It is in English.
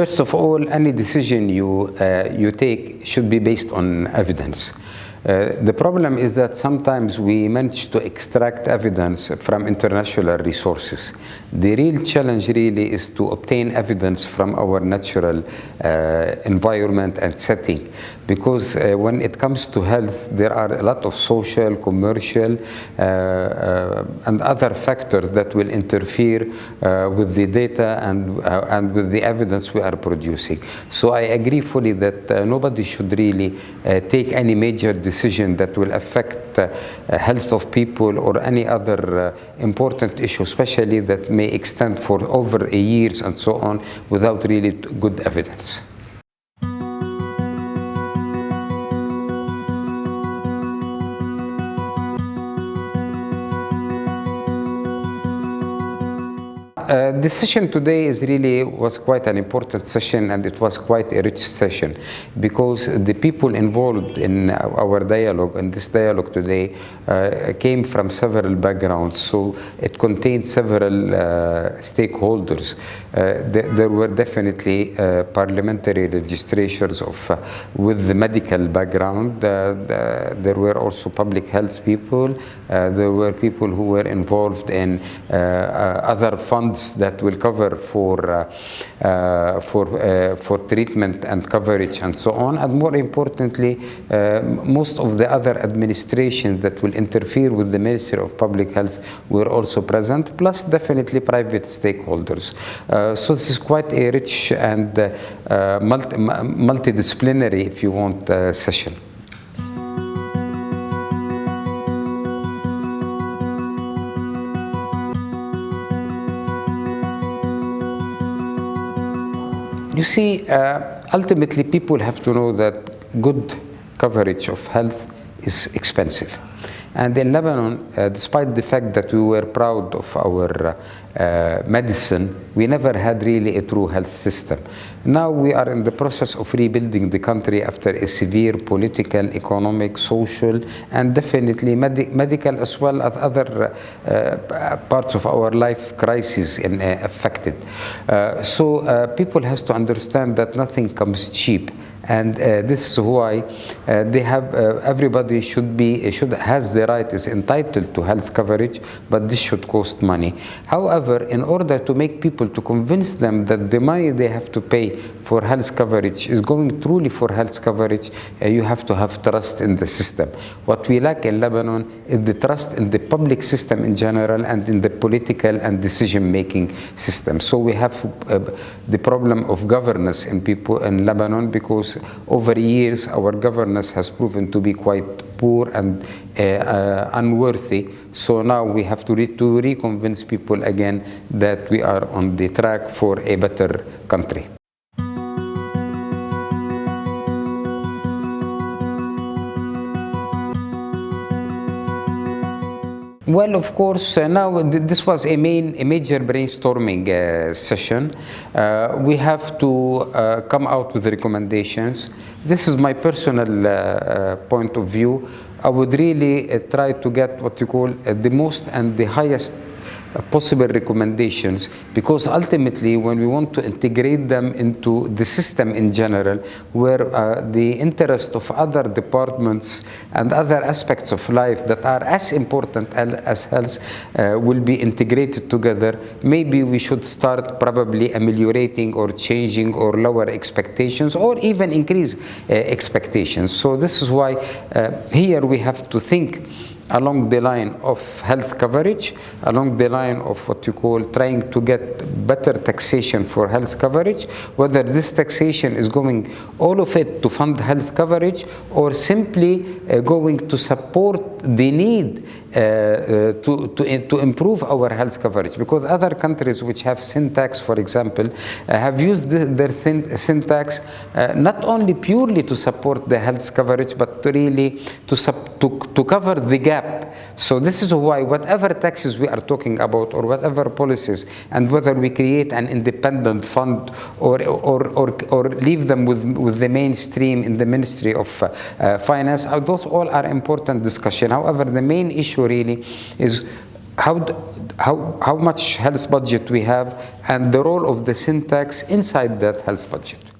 First of all, any decision you take should be based on evidence. The problem is that sometimes we manage to extract evidence from international resources. The real challenge really is to obtain evidence from our natural environment and setting, because when it comes to health, there are a lot of social, commercial, and other factors that will interfere with the data and with the evidence we are producing. So I agree fully that nobody should really take any major decision that will affect health of people or any other important issue, especially that may extend for over years and so on, without really good evidence. The session today was quite an important session, and it was quite a rich session, because the people involved in our dialogue, and this dialogue today, came from several backgrounds. So it contained several stakeholders. There were definitely parliamentary legislators with the medical background. There were also public health people. There were people who were involved in other funds that will cover for treatment and coverage and so on. And more importantly, most of the other administrations that will interfere with the Ministry of Public Health were also present, plus definitely private stakeholders. So this is quite a rich and multidisciplinary, if you want, session. You see, ultimately people have to know that good coverage of health is expensive. And in Lebanon, despite the fact that we were proud of our medicine, we never had really a true health system. Now we are in the process of rebuilding the country after a severe political, economic, social, and definitely medical, as well as other parts of our life crisis affected. So people has to understand that nothing comes cheap. And this is why everybody has the right, is entitled to health coverage, but this should cost money. However, in order to make people, to convince them that the money they have to pay for health coverage is going truly for health coverage, you have to have trust in the system. What we lack in Lebanon is the trust in the public system in general and in the political and decision-making system. So we have the problem of governance in Lebanon, because over years our governance has proven to be quite poor and unworthy. So now we have to reconvince people again that we are on the track for a better country. Well, of course, now this was a major brainstorming session. We have to come out with recommendations. This is my personal point of view. I would really try to get what you call the most and the highest possible recommendations, because ultimately when we want to integrate them into the system in general, where the interest of other departments and other aspects of life that are as important as health will be integrated together, maybe we should start probably ameliorating or changing or lower expectations or even increase expectations. So this is why here we have to think along the line of health coverage, along the line of what you call trying to get better taxation for health coverage, whether this taxation is going all of it to fund health coverage or simply going to support the need to improve our health coverage. Because other countries which have sin tax, for example, have used their sin tax not only purely to support the health coverage, but to really to cover the gap. So this is why whatever taxes we are talking about, or whatever policies, and whether we create an independent fund or leave them with the mainstream in the Ministry of Finance, those all are important discussion. However, the main issue really is how much health budget we have and the role of the syntax inside that health budget.